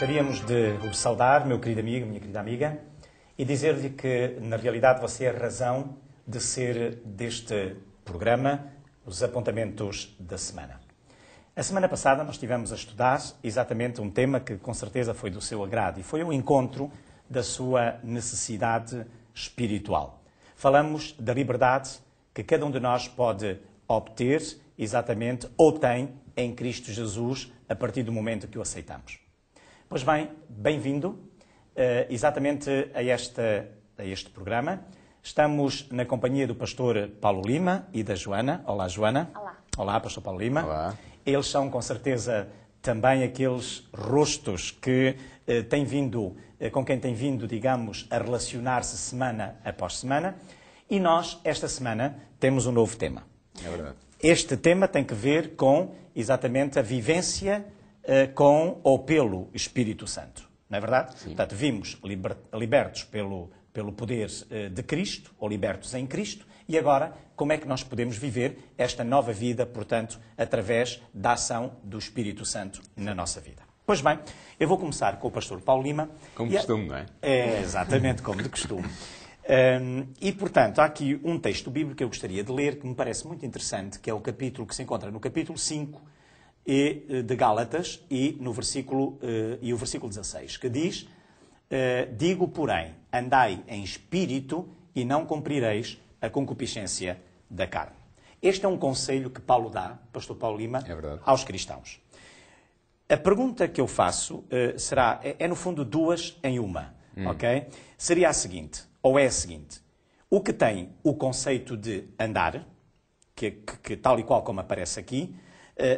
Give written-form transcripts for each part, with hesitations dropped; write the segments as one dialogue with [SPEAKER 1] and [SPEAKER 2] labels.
[SPEAKER 1] gostaríamos de o saudar, meu querido amigo, minha querida amiga, e dizer-lhe que, na realidade, você é a razão de ser deste programa, os apontamentos da semana. A semana passada nós estivemos a estudar exatamente um tema que com certeza foi do seu agrado e foi o encontro da sua necessidade espiritual. Falamos da liberdade que cada um de nós pode obter exatamente ou tem em Cristo Jesus a partir do momento que o aceitamos. Pois bem, bem-vindo exatamente a este programa. Estamos na companhia do pastor Paulo Lima e da Joana. Olá, Joana.
[SPEAKER 2] Olá.
[SPEAKER 1] Olá, pastor Paulo Lima.
[SPEAKER 3] Olá.
[SPEAKER 1] Eles são, com certeza, também aqueles rostos que com quem tem vindo, digamos, a relacionar-se semana após semana. E nós, esta semana, temos um novo tema.
[SPEAKER 3] É verdade.
[SPEAKER 1] Este tema tem que ver com, exatamente, a vivência com ou pelo Espírito Santo. Não é verdade?
[SPEAKER 3] Sim.
[SPEAKER 1] Portanto, vimos libertos pelo poder de Cristo, ou libertos em Cristo, e agora, como é que nós podemos viver esta nova vida, portanto, através da ação do Espírito Santo na nossa vida. Pois bem, eu vou começar com o pastor Paulo Lima.
[SPEAKER 3] Como de costume, não é?
[SPEAKER 1] É, exatamente, como de costume. E, portanto, há aqui um texto bíblico que eu gostaria de ler, que me parece muito interessante, que é o capítulo que se encontra no capítulo 5 de Gálatas e o versículo 16, que diz: digo, porém, andai em espírito e não cumprireis a concupiscência da carne. Este é um conselho que Paulo dá, pastor Paulo Lima, aos cristãos. A pergunta que eu faço é no fundo duas em uma, ok? Seria a seguinte, ou é a seguinte: o que tem o conceito de andar, que tal e qual como aparece aqui,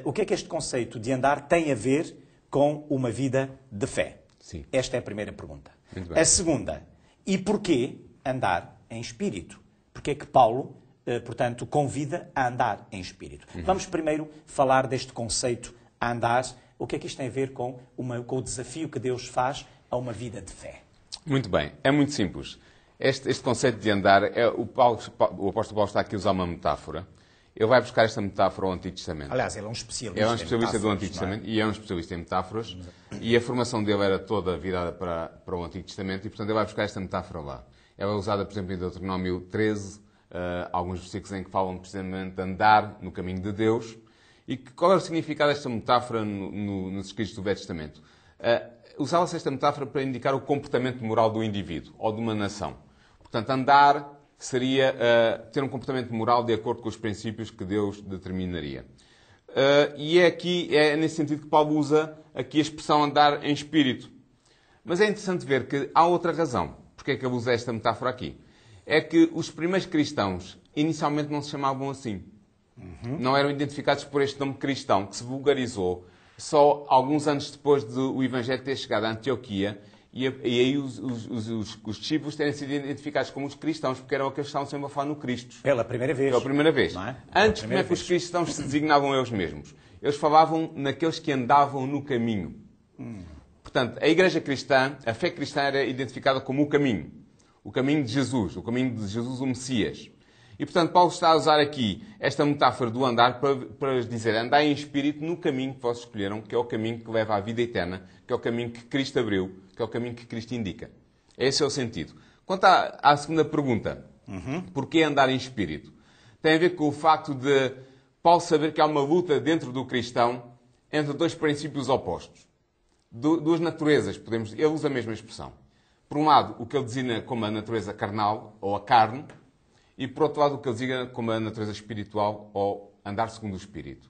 [SPEAKER 1] o que é que este conceito de andar tem a ver com uma vida de fé?
[SPEAKER 3] Sim.
[SPEAKER 1] Esta é a primeira pergunta.
[SPEAKER 3] Muito bem.
[SPEAKER 1] A segunda, e porquê andar em espírito? Porque é que Paulo, portanto, convida a andar em espírito? Vamos primeiro falar deste conceito a andar. O que é que isto tem a ver com o desafio que Deus faz a uma vida de fé?
[SPEAKER 3] Muito bem. É muito simples. Este conceito de andar, o apóstolo Paulo está aqui a usar uma metáfora. Ele vai buscar esta metáfora ao Antigo Testamento.
[SPEAKER 1] Aliás, ele é um especialista,
[SPEAKER 3] É um especialista do Antigo Testamento e é um especialista em metáforas. E a formação dele era toda virada para o Antigo Testamento e, portanto, ele vai buscar esta metáfora lá. Ela é usada, por exemplo, em Deuteronômio 13, alguns versículos em que falam precisamente de andar no caminho de Deus. E qual é o significado desta metáfora nos escritos do Velho Testamento? Usava-se esta metáfora para indicar o comportamento moral do indivíduo ou de uma nação. Portanto, andar seria ter um comportamento moral de acordo com os princípios que Deus determinaria. E é nesse sentido que Paulo usa aqui a expressão andar em espírito. Mas é interessante ver que há outra razão. Porque é que ele usa esta metáfora aqui? É que os primeiros cristãos inicialmente não se chamavam assim. Não eram identificados por este nome cristão, que se vulgarizou só alguns anos depois do Evangelho ter chegado a Antioquia e aí os discípulos terem sido identificados como os cristãos, porque eram aqueles que estavam sempre a falar no Cristo.
[SPEAKER 1] Pela primeira vez.
[SPEAKER 3] Pela primeira vez.
[SPEAKER 1] Não é?
[SPEAKER 3] Antes, como é que os cristãos se designavam eles mesmos? Eles falavam naqueles que andavam no caminho. Portanto, a igreja cristã, a fé cristã era identificada como o caminho de Jesus, o caminho de Jesus, o Messias. E, portanto, Paulo está a usar aqui esta metáfora do andar para dizer: andai em espírito no caminho que vocês escolheram, que é o caminho que leva à vida eterna, que é o caminho que Cristo abriu, que é o caminho que Cristo indica. Esse é o sentido. Quanto à segunda pergunta, porquê andar em espírito? Tem a ver com o facto de Paulo saber que há uma luta dentro do cristão entre dois princípios opostos. Duas naturezas, ele usa a mesma expressão. Por um lado, o que ele designa como a natureza carnal, ou a carne, e por outro lado, o que ele designa como a natureza espiritual, ou andar segundo o Espírito.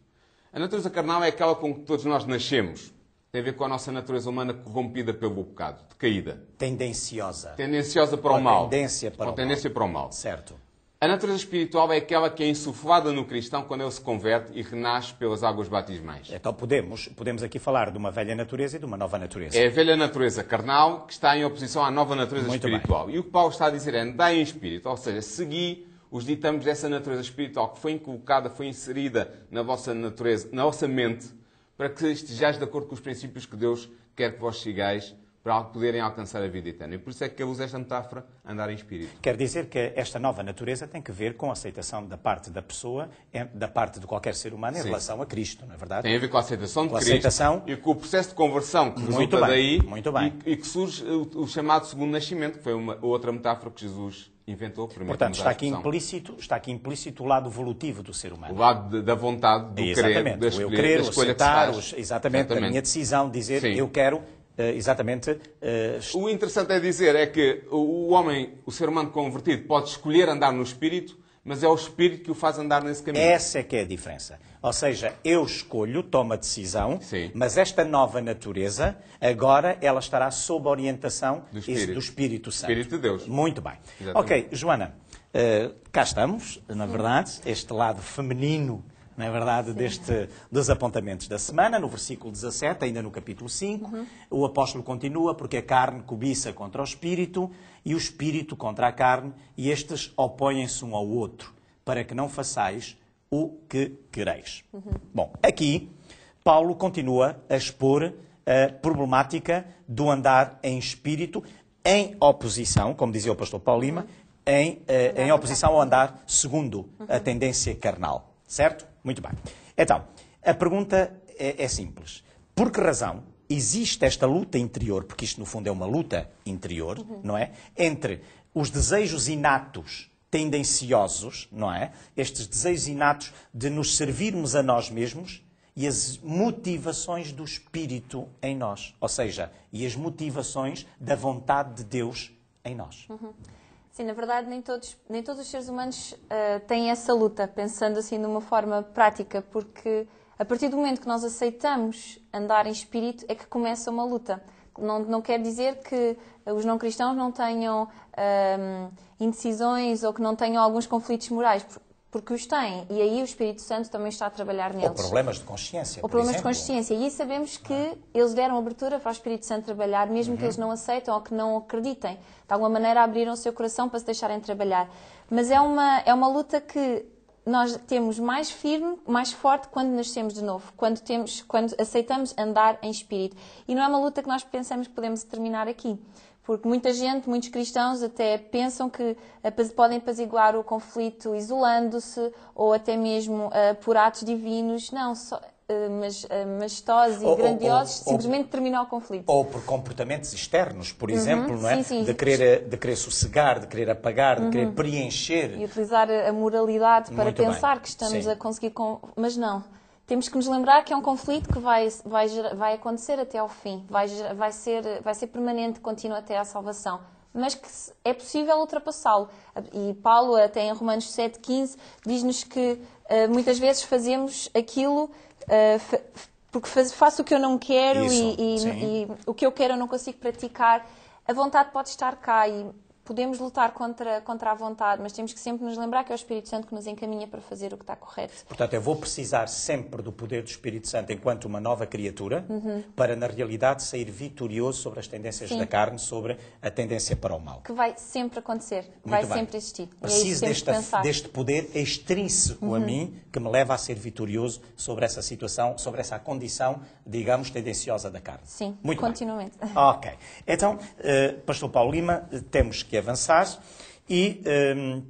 [SPEAKER 3] A natureza carnal é aquela com que todos nós nascemos. Tem a ver com a nossa natureza humana corrompida pelo pecado, decaída.
[SPEAKER 1] Tendenciosa.
[SPEAKER 3] Tendenciosa para o mal.
[SPEAKER 1] Tendência para o mal. Certo.
[SPEAKER 3] A natureza espiritual é aquela que é insuflada no cristão quando ele se converte e renasce pelas águas batismais.
[SPEAKER 1] Então podemos aqui falar de uma velha natureza e de uma nova natureza.
[SPEAKER 3] É a velha natureza carnal que está em oposição à nova natureza
[SPEAKER 1] Muito
[SPEAKER 3] espiritual.
[SPEAKER 1] bem.
[SPEAKER 3] E o que Paulo está a dizer é: andai em espírito, ou seja, segui os ditames dessa natureza espiritual que foi inculcada, foi inserida na vossa natureza, na vossa mente, para que estejais de acordo com os princípios que Deus quer que vós sigais para poderem alcançar a vida eterna. E por isso é que ele usa esta metáfora, andar em espírito.
[SPEAKER 1] Quer dizer que esta nova natureza tem que ver com a aceitação da parte da pessoa, da parte de qualquer ser humano em relação a Cristo, não é verdade?
[SPEAKER 3] Tem a ver com a aceitação de
[SPEAKER 1] Com a
[SPEAKER 3] Cristo
[SPEAKER 1] aceitação.
[SPEAKER 3] e com o processo de conversão que resulta
[SPEAKER 1] bem,
[SPEAKER 3] daí
[SPEAKER 1] muito bem.
[SPEAKER 3] E que surge o chamado segundo nascimento, que foi uma outra metáfora que Jesus inventou.
[SPEAKER 1] Portanto, está aqui implícito o lado volutivo do ser humano.
[SPEAKER 3] O lado da vontade, do querer, da
[SPEAKER 1] eu querer,
[SPEAKER 3] da escolha
[SPEAKER 1] aceitar,
[SPEAKER 3] que se faz.
[SPEAKER 1] exatamente, a minha decisão de dizer eu quero,
[SPEAKER 3] O interessante é dizer é que o homem, o ser humano convertido, pode escolher andar no espírito, mas é o espírito que o faz andar nesse caminho.
[SPEAKER 1] Essa é que é a diferença. Ou seja, eu escolho, tomo a decisão,
[SPEAKER 3] Sim.
[SPEAKER 1] mas esta nova natureza, agora ela estará sob a orientação do Espírito Santo.
[SPEAKER 3] Espírito de Deus.
[SPEAKER 1] Muito bem.
[SPEAKER 3] Exatamente.
[SPEAKER 1] Ok, Joana, cá estamos, na verdade, este lado feminino, não é verdade, dos apontamentos da semana, no versículo 17, ainda no capítulo 5, o apóstolo continua, porque a carne cobiça contra o espírito e o espírito contra a carne, e estes opõem-se um ao outro, para que não façais o que quereis. Bom, aqui Paulo continua a expor a problemática do andar em espírito, em oposição, como dizia o pastor Paulo Lima, em oposição ao andar segundo a tendência carnal. Certo? Muito bem. Então, a pergunta é simples. Por que razão existe esta luta interior, porque isto no fundo é uma luta interior, não é? Entre os desejos inatos, tendenciosos, não é? Estes desejos inatos de nos servirmos a nós mesmos e as motivações do Espírito em nós. Ou seja, e as motivações da vontade de Deus em nós.
[SPEAKER 2] Sim, na verdade, nem todos os seres humanos têm essa luta, pensando assim de uma forma prática, porque a partir do momento que nós aceitamos andar em espírito é que começa uma luta. Não quer dizer que os não cristãos não tenham indecisões ou que não tenham alguns conflitos morais, porque os têm. E aí o Espírito Santo também está a trabalhar neles.
[SPEAKER 1] Ou problemas de consciência,
[SPEAKER 2] Ou problemas de consciência. E aí sabemos que eles deram abertura para o Espírito Santo trabalhar, mesmo que eles não aceitem ou que não acreditem. De alguma maneira abriram o seu coração para se deixarem trabalhar. Mas é uma luta que nós temos mais firme, mais forte quando nascemos de novo, quando aceitamos andar em espírito. E não é uma luta que nós pensamos que podemos terminar aqui. Porque muita gente, muitos cristãos até pensam que podem apaziguar o conflito isolando-se ou até mesmo por atos divinos. Não, majestosos e grandiosos, simplesmente terminar o conflito.
[SPEAKER 1] Ou por comportamentos externos, por exemplo, não é? Sim. De querer sossegar, de querer apagar, de querer preencher.
[SPEAKER 2] E utilizar a moralidade para pensar que estamos a conseguir... Mas não. Temos que nos lembrar que é um conflito que vai acontecer até ao fim. Vai ser permanente, contínuo até à salvação. Mas que é possível ultrapassá-lo. E Paulo, até em Romanos 7,15, diz-nos que muitas vezes fazemos aquilo porque faço o que eu não quero e o que eu quero eu não consigo praticar. A vontade pode estar cá e podemos lutar contra a vontade, mas temos que sempre nos lembrar que é o Espírito Santo que nos encaminha para fazer o que está correto.
[SPEAKER 1] Portanto, eu vou precisar sempre do poder do Espírito Santo enquanto uma nova criatura para, na realidade, sair vitorioso sobre as tendências da carne, sobre a tendência para o mal.
[SPEAKER 2] Que vai sempre acontecer, vai sempre existir.
[SPEAKER 1] Preciso deste poder extrínseco a mim que me leva a ser vitorioso sobre essa situação, sobre essa condição, digamos, tendenciosa da carne.
[SPEAKER 2] Sim,
[SPEAKER 1] muito
[SPEAKER 2] continuamente.
[SPEAKER 1] Bem. Ok. Então, pastor Paulo Lima, temos que avançar e,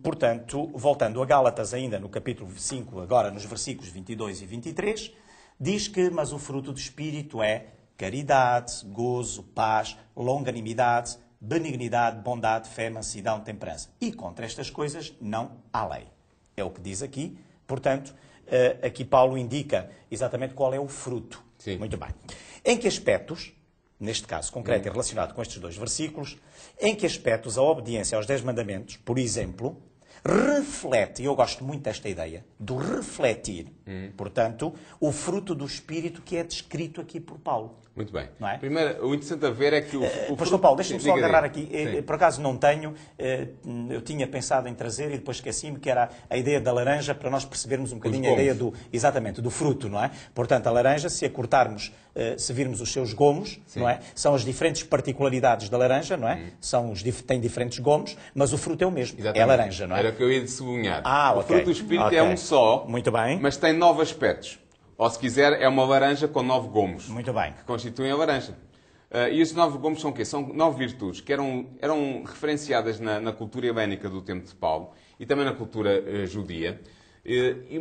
[SPEAKER 1] portanto, voltando a Gálatas ainda no capítulo 5, agora nos versículos 22 e 23, diz que, mas o fruto do Espírito é caridade, gozo, paz, longanimidade, benignidade, bondade, fé, mansidão, temperança. E contra estas coisas não há lei. É o que diz aqui. Portanto, aqui Paulo indica exatamente qual é o fruto.
[SPEAKER 3] Sim.
[SPEAKER 1] Muito bem. Em que aspectos, neste caso concreto e relacionado com estes dois versículos, em que aspectos a obediência aos 10 mandamentos, por exemplo, reflete, e eu gosto muito desta ideia, do refletir, portanto, o fruto do Espírito que é descrito aqui por Paulo.
[SPEAKER 3] Muito bem.
[SPEAKER 1] Não é?
[SPEAKER 3] Primeiro, o interessante a ver é que
[SPEAKER 1] Pastor Paulo, deixa-me só agarrar aqui.
[SPEAKER 3] Sim.
[SPEAKER 1] Por acaso não tenho, eu tinha pensado em trazer e depois esqueci-me que era a ideia da laranja para nós percebermos um bocadinho a ideia do fruto, não é? Portanto, a laranja, se a cortarmos, se virmos os seus gomos, não é? São as diferentes particularidades da laranja, não é? Tem diferentes gomos, mas o fruto é o mesmo.
[SPEAKER 3] Exatamente.
[SPEAKER 1] É a laranja, não é?
[SPEAKER 3] Era o que eu ia sublinhar. O
[SPEAKER 1] ok.
[SPEAKER 3] fruto do Espírito é um só,
[SPEAKER 1] muito bem,
[SPEAKER 3] mas tem 9 aspectos. Ou, se quiser, é uma laranja com 9 gomos.
[SPEAKER 1] Muito bem.
[SPEAKER 3] Que constituem a laranja. E esses 9 gomos são o quê? São 9 virtudes que eram referenciadas na cultura helénica do tempo de Paulo e também na cultura judia.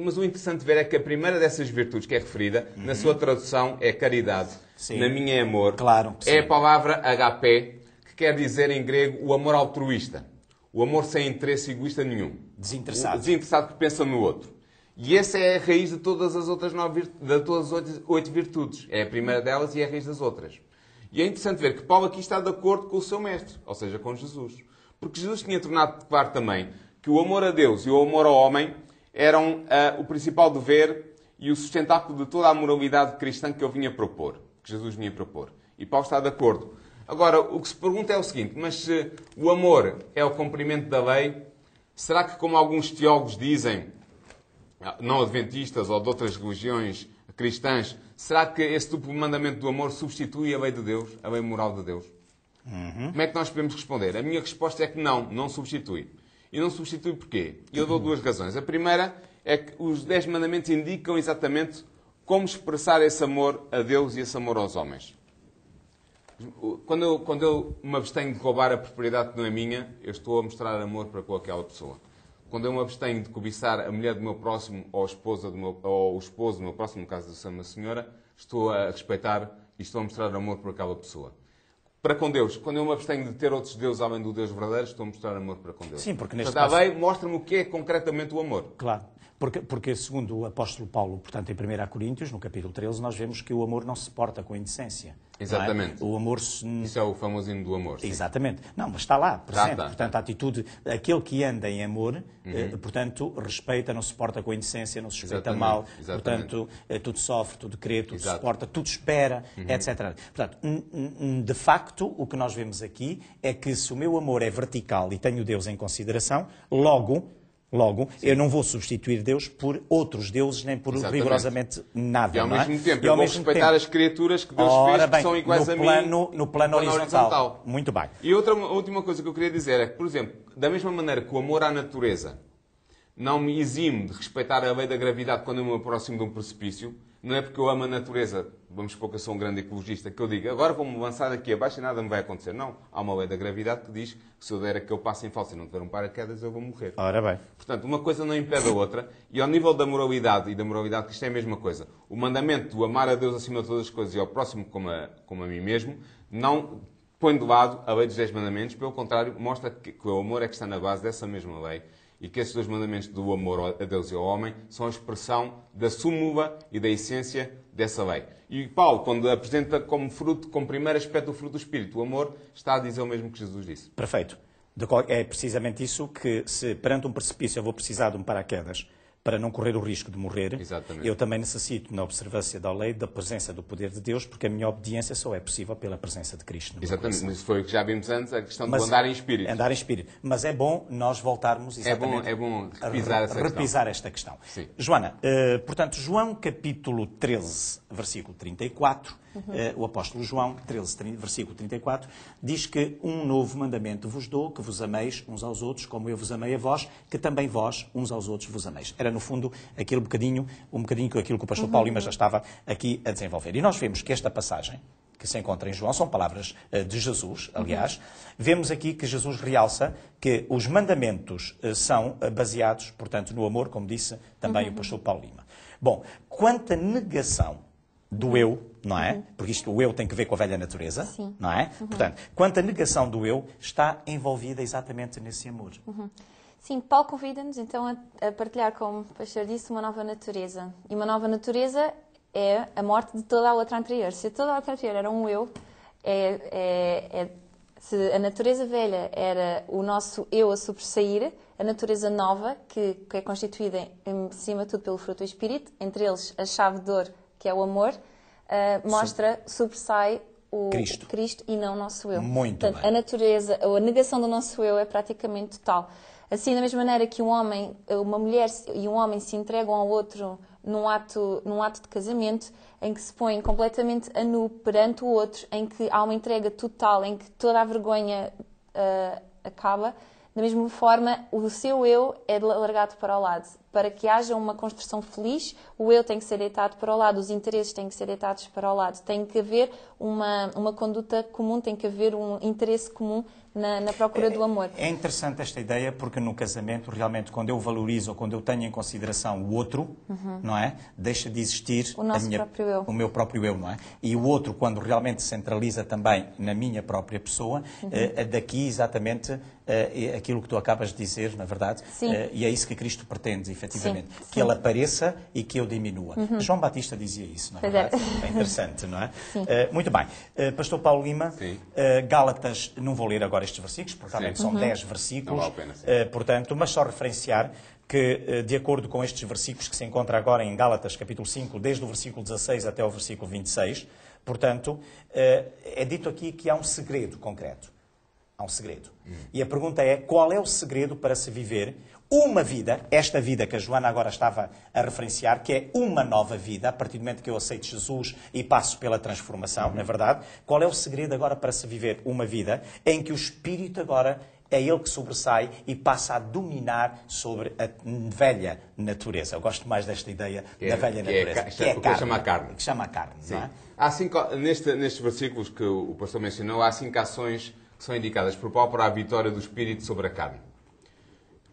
[SPEAKER 3] Mas o interessante de ver é que a primeira dessas virtudes que é referida, na sua tradução, é caridade.
[SPEAKER 1] Sim.
[SPEAKER 3] Na minha é amor.
[SPEAKER 1] Claro que
[SPEAKER 3] é
[SPEAKER 1] sim.
[SPEAKER 3] a palavra agapé, que quer dizer em grego o amor altruísta. O amor sem interesse egoísta nenhum.
[SPEAKER 1] Desinteressado.
[SPEAKER 3] O desinteressado que pensa no outro. E essa é a raiz de todas as outras 8 virtudes. É a primeira delas e é a raiz das outras. E é interessante ver que Paulo aqui está de acordo com o seu mestre, ou seja, com Jesus. Porque Jesus tinha tornado claro também que o amor a Deus e o amor ao homem eram o principal dever e o sustentáculo de toda a moralidade cristã que eu vinha propor, que Jesus vinha propor. E Paulo está de acordo. Agora, o que se pergunta é o seguinte, mas se o amor é o cumprimento da lei, será que, como alguns teólogos dizem, não adventistas ou de outras religiões cristãs, será que esse duplo mandamento do amor substitui a lei de Deus, a lei moral de Deus? Como é que nós podemos responder? A minha resposta é que não substitui. E não substitui porquê? Eu dou 2 razões. A primeira é que os 10 mandamentos indicam exatamente como expressar esse amor a Deus e esse amor aos homens. Quando eu me abstenho de roubar a propriedade que não é minha, eu estou a mostrar amor para com aquela pessoa. Quando eu me abstenho de cobiçar a mulher do meu próximo ou o esposo do meu próximo, no caso de ser uma senhora, estou a respeitar e estou a mostrar amor por aquela pessoa. Para com Deus, quando eu me abstenho de ter outros deuses além do Deus verdadeiro, estou a mostrar amor para com Deus.
[SPEAKER 1] Sim, porque neste
[SPEAKER 3] caso...
[SPEAKER 1] caso...
[SPEAKER 3] a lei mostra-me o que é concretamente o amor.
[SPEAKER 1] Claro. Porque, segundo o apóstolo Paulo, portanto, em 1 Coríntios, no capítulo 13, nós vemos que o amor não se porta com indecência.
[SPEAKER 3] Exatamente.
[SPEAKER 1] O amor...
[SPEAKER 3] Isso é o famoso hino do amor. Sim.
[SPEAKER 1] Exatamente. Não, mas está lá, presente.
[SPEAKER 3] Está.
[SPEAKER 1] Portanto, a atitude, aquele que anda em amor, portanto, respeita, não se porta com indecência, não se suspeita mal, portanto, tudo sofre, tudo crê, tudo suporta, tudo espera, etc. Portanto, de facto, o que nós vemos aqui é que se o meu amor é vertical e tenho Deus em consideração, logo, eu não vou substituir Deus por outros deuses, nem por rigorosamente nada.
[SPEAKER 3] E ao mesmo tempo,
[SPEAKER 1] e
[SPEAKER 3] eu vou respeitar as criaturas que Deus fez, que são iguais a mim.
[SPEAKER 1] No plano horizontal. Muito bem.
[SPEAKER 3] E a última coisa que eu queria dizer é que, por exemplo, da mesma maneira que o amor à natureza não me exime de respeitar a lei da gravidade quando eu me aproximo de um precipício, não é porque eu amo a natureza, vamos supor que eu sou um grande ecologista, que eu digo, agora vou-me avançar daqui abaixo e nada me vai acontecer. Não. Há uma lei da gravidade que diz que se eu der aquele passo em falso e não tiver um paraquedas, eu vou morrer.
[SPEAKER 1] Ora bem.
[SPEAKER 3] Portanto, uma coisa não impede a outra. E ao nível da moralidade e da moralidade cristã é a mesma coisa. O mandamento do amar a Deus acima de todas as coisas e ao próximo como a mim mesmo, não põe de lado a lei dos 10 mandamentos. Pelo contrário, mostra que o amor é que está na base dessa mesma lei. E que esses 2 mandamentos do amor a Deus e ao homem são a expressão da súmula e da essência dessa lei. E Paulo, quando apresenta como primeiro aspecto do fruto do Espírito, o amor, está a dizer o mesmo que Jesus disse.
[SPEAKER 1] Perfeito. É precisamente isso que, se perante um precipício eu vou precisar de um paraquedas para não correr o risco de morrer,
[SPEAKER 3] exatamente,
[SPEAKER 1] eu também necessito, na observância da lei, da presença do poder de Deus, porque a minha obediência só é possível pela presença de Cristo.
[SPEAKER 3] Exatamente, mas foi o que já vimos antes, a questão do andar em espírito.
[SPEAKER 1] Andar em espírito. Mas é bom nós voltarmos exatamente
[SPEAKER 3] é bom
[SPEAKER 1] repisar esta questão.
[SPEAKER 3] Sim.
[SPEAKER 1] Joana, portanto, João capítulo 13, versículo 34, o apóstolo João, 13, versículo 34, diz que um novo mandamento vos dou, que vos ameis uns aos outros, como eu vos amei a vós, que também vós uns aos outros vos ameis. Era, no fundo, um bocadinho aquilo que o pastor Paulo Lima já estava aqui a desenvolver. E nós vemos que esta passagem, que se encontra em João, são palavras de Jesus, aliás. Vemos aqui que Jesus realça que os mandamentos são baseados, portanto, no amor, como disse também o pastor Paulo Lima. Bom, quanto à negação do eu, não é? Porque isto, o eu tem que ver com a velha natureza,
[SPEAKER 2] sim,
[SPEAKER 1] não é? Portanto, quanto à negação do eu, está envolvida exatamente nesse amor.
[SPEAKER 2] Sim, Paulo convida-nos então a partilhar, como o pastor disse, uma nova natureza. E uma nova natureza é a morte de toda a outra anterior. Se toda a outra anterior era um eu, se a natureza velha era o nosso eu a sobressair, a natureza nova, que é constituída em cima de tudo pelo fruto do Espírito, entre eles a chave de ouro, que é o amor, sobressai o Cristo e não o nosso eu.
[SPEAKER 1] Muito
[SPEAKER 2] Portanto,
[SPEAKER 1] bem.
[SPEAKER 2] a natureza, ou a negação do nosso eu é praticamente total. Assim, da mesma maneira que uma mulher e um homem se entregam ao outro num ato de casamento, em que se põem completamente a nu perante o outro, em que há uma entrega total, em que toda a vergonha acaba, da mesma forma, o seu eu é largado para o lado. para que haja uma construção feliz, o eu tem que ser deitado para o lado, os interesses têm que ser deitados para o lado. Tem que haver uma conduta comum, tem que haver um interesse comum na procura do amor.
[SPEAKER 1] É interessante esta ideia porque no casamento, realmente, quando eu valorizo ou quando eu tenho em consideração o outro, não é? Deixa de existir o meu próprio eu, não é? E o outro, quando realmente se centraliza também na minha própria pessoa, daqui exatamente aquilo que tu acabas de dizer, na verdade, e é isso que Cristo pretende, efetivamente, que ele apareça e que eu diminua. João Batista dizia isso, não é verdade? É interessante, não é? Muito bem. Pastor Paulo Lima, Gálatas, não vou ler agora estes versículos, porque realmente são 10 versículos,
[SPEAKER 3] não vale a pena,
[SPEAKER 1] portanto, mas só referenciar que, de acordo com estes versículos que se encontram agora em Gálatas, capítulo 5, desde o versículo 16 até o versículo 26, portanto, é dito aqui que há um segredo concreto. Há um segredo. E a pergunta é, qual é o segredo para se viver uma vida, esta vida que a Joana agora estava a referenciar, que é uma nova vida, a partir do momento que eu aceito Jesus e passo pela transformação, não é verdade? Qual é o segredo agora para se viver uma vida em que o Espírito agora é ele que sobressai e passa a dominar sobre a velha natureza? Eu gosto mais desta ideia da velha natureza.
[SPEAKER 3] Que é a carne. Chama a carne.
[SPEAKER 1] Que chama a carne, não é?
[SPEAKER 3] Há nestes versículos que o pastor mencionou, há 5 ações que são indicadas por Paulo para a vitória do Espírito sobre a carne.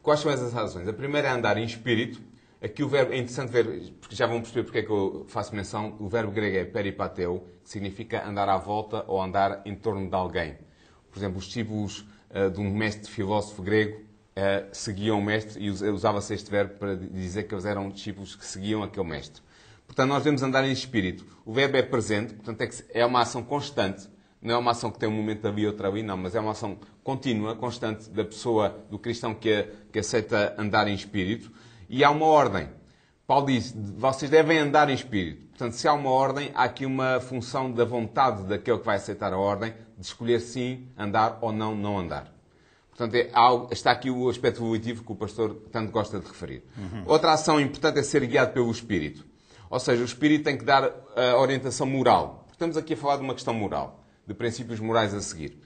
[SPEAKER 3] Quais são essas ações? A primeira é andar em Espírito. Aqui o verbo, é interessante ver, porque já vão perceber porque é que eu faço menção, o verbo grego é peripateu, que significa andar à volta ou andar em torno de alguém. Por exemplo, os discípulos de um mestre filósofo grego seguiam o mestre e usava-se este verbo para dizer que eles eram discípulos que seguiam aquele mestre. Portanto, nós devemos andar em Espírito. O verbo é presente, portanto é uma ação constante. Não é uma ação que tem um momento ali e outra ali, não, mas é uma ação contínua, constante da pessoa, do cristão que aceita andar em Espírito. E há uma ordem. Paulo diz, vocês devem andar em Espírito. Portanto, se há uma ordem, há aqui uma função da vontade daquele que vai aceitar a ordem, de escolher sim andar ou não andar. Portanto, está aqui o aspecto evolutivo que o pastor tanto gosta de referir. Outra ação importante é ser guiado pelo Espírito. Ou seja, o Espírito tem que dar a orientação moral. Estamos aqui a falar de uma questão moral, de princípios morais a seguir.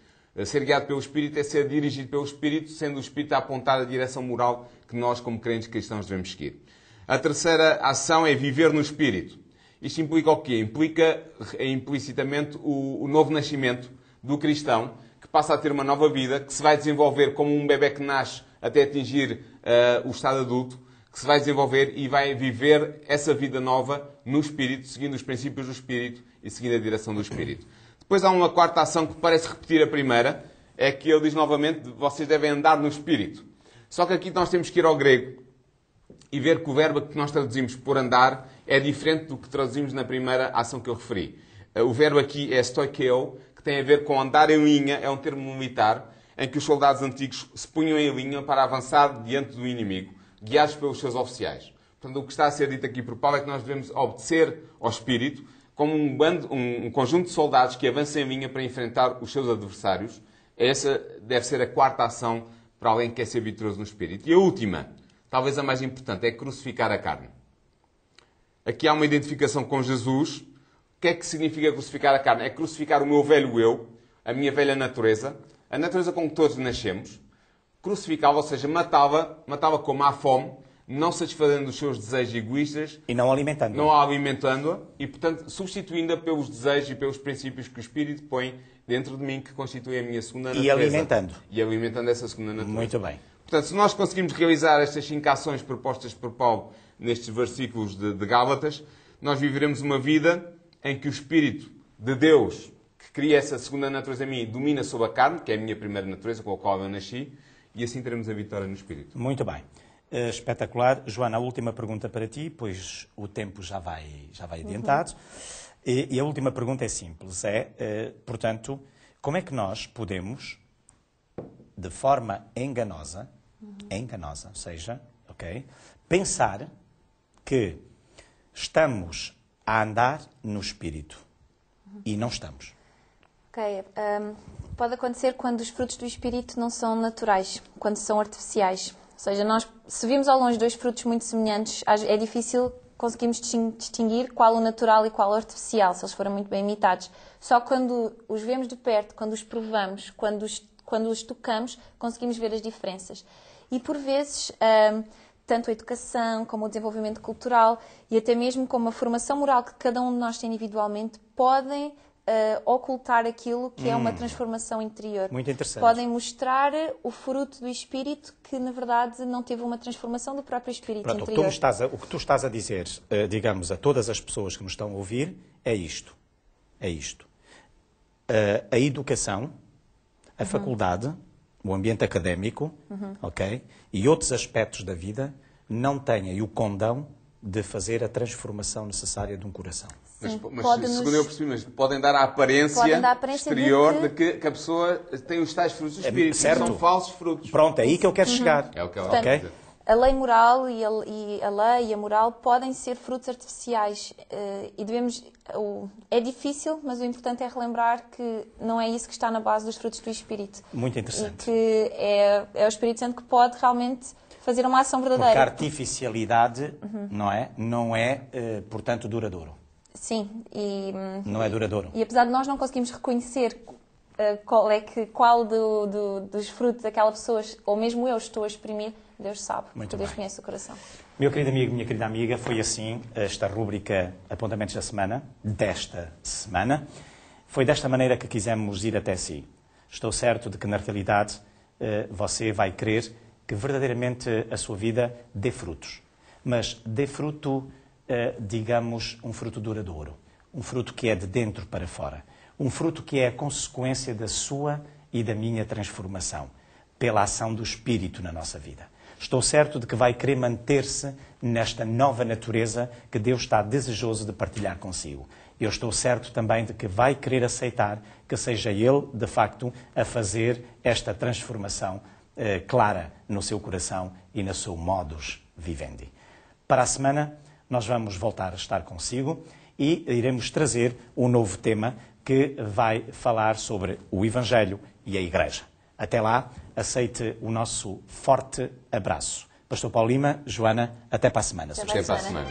[SPEAKER 3] Ser guiado pelo Espírito é ser dirigido pelo Espírito, sendo o Espírito a apontar a direção moral que nós, como crentes cristãos, devemos seguir. A terceira ação é viver no Espírito. Isto implica o quê? Implica implicitamente o novo nascimento do cristão, que passa a ter uma nova vida, que se vai desenvolver como um bebé que nasce até atingir o estado adulto, que se vai desenvolver e vai viver essa vida nova no Espírito, seguindo os princípios do Espírito e seguindo a direção do Espírito. Depois há uma quarta ação que parece repetir a primeira, é que ele diz novamente, vocês devem andar no Espírito. Só que aqui nós temos que ir ao grego e ver que o verbo que nós traduzimos por andar é diferente do que traduzimos na primeira ação que eu referi. O verbo aqui é stoikeo, que tem a ver com andar em linha, é um termo militar, em que os soldados antigos se punham em linha para avançar diante do inimigo, guiados pelos seus oficiais. Portanto, o que está a ser dito aqui por Paulo é que nós devemos obedecer ao Espírito, como um conjunto de soldados que avançam em linha para enfrentar os seus adversários. Essa deve ser a quarta ação para alguém que quer ser vitorioso no Espírito. E a última, talvez a mais importante, é crucificar a carne. Aqui há uma identificação com Jesus. O que é que significa crucificar a carne? É crucificar o meu velho eu, a minha velha natureza, a natureza com que todos nascemos. Crucificá-la, ou seja, matá-la com má fome, não satisfazendo os seus desejos egoístas.
[SPEAKER 1] E não alimentando-a.
[SPEAKER 3] Não alimentando-a e, portanto, substituindo-a pelos desejos e pelos princípios que o Espírito põe dentro de mim, que constitui a minha segunda natureza.
[SPEAKER 1] E alimentando.
[SPEAKER 3] E alimentando essa segunda natureza.
[SPEAKER 1] Muito bem.
[SPEAKER 3] Portanto, se nós conseguimos realizar estas 5 ações propostas por Paulo nestes versículos de Gálatas, nós viveremos uma vida em que o Espírito de Deus, que cria essa segunda natureza em mim, domina sobre a carne, que é a minha primeira natureza, com a qual eu nasci, e assim teremos a vitória no Espírito.
[SPEAKER 1] Muito bem. Espetacular. Joana, a última pergunta para ti, pois o tempo já vai adiantado. E a última pergunta é simples. Portanto, como é que nós podemos, de forma enganosa, ou seja, pensar que estamos a andar no Espírito e não estamos?
[SPEAKER 2] Pode acontecer quando os frutos do Espírito não são naturais, quando são artificiais. Ou seja, nós, se vimos ao longe 2 frutos muito semelhantes, é difícil conseguirmos distinguir qual o natural e qual o artificial, se eles forem muito bem imitados. Só quando os vemos de perto, quando os provamos, quando os tocamos, conseguimos ver as diferenças. E por vezes tanto a educação, como o desenvolvimento cultural e até mesmo como a formação moral que cada um de nós tem individualmente, podem ocultar aquilo que é uma transformação interior.
[SPEAKER 1] Muito interessante.
[SPEAKER 2] Podem mostrar o fruto do Espírito que, na verdade, não teve uma transformação do próprio Espírito
[SPEAKER 1] Pronto,
[SPEAKER 2] interior.
[SPEAKER 1] o que tu estás a dizer, digamos, a todas as pessoas que nos estão a ouvir, é isto. É isto. A educação, a faculdade, o ambiente académico, ok? E outros aspectos da vida não têm o condão de fazer a transformação necessária de um coração.
[SPEAKER 2] Sim,
[SPEAKER 3] mas segundo eu percebi, mas podem dar a aparência, exterior de que a pessoa tem os tais frutos do Espírito.
[SPEAKER 1] Certo.
[SPEAKER 3] São falsos frutos.
[SPEAKER 1] Pronto, é aí que eu quero chegar.
[SPEAKER 3] É o que ela
[SPEAKER 2] Portanto,
[SPEAKER 3] quer dizer.
[SPEAKER 2] a lei moral e a lei e a moral podem ser frutos artificiais e devemos... É difícil, mas o importante é relembrar que não é isso que está na base dos frutos do Espírito.
[SPEAKER 1] Muito interessante.
[SPEAKER 2] E que é o Espírito Santo que pode realmente fazer uma ação verdadeira.
[SPEAKER 1] Porque a artificialidade, não é, portanto, duradouro.
[SPEAKER 2] Sim.
[SPEAKER 1] Não é duradouro.
[SPEAKER 2] E apesar de nós não conseguirmos reconhecer qual dos frutos daquela pessoa, ou mesmo eu, estou a exprimir, Deus sabe, porque Deus conhece o coração.
[SPEAKER 1] Meu querido amigo, minha querida amiga, foi assim esta rúbrica Apontamentos da Semana, desta semana. Foi desta maneira que quisemos ir até si. Estou certo de que, na realidade, você vai querer que verdadeiramente a sua vida dê frutos. Mas dê fruto, digamos, um fruto duradouro. Um fruto que é de dentro para fora. Um fruto que é a consequência da sua e da minha transformação, pela ação do Espírito na nossa vida. Estou certo de que vai querer manter-se nesta nova natureza que Deus está desejoso de partilhar consigo. Eu estou certo também de que vai querer aceitar que seja Ele, de facto, a fazer esta transformação clara no seu coração e no seu modus vivendi. Para a semana, nós vamos voltar a estar consigo e iremos trazer um novo tema que vai falar sobre o Evangelho e a Igreja. Até lá, aceite o nosso forte abraço. Pastor Paulo Lima, Joana, até para a semana.
[SPEAKER 3] Até para a semana.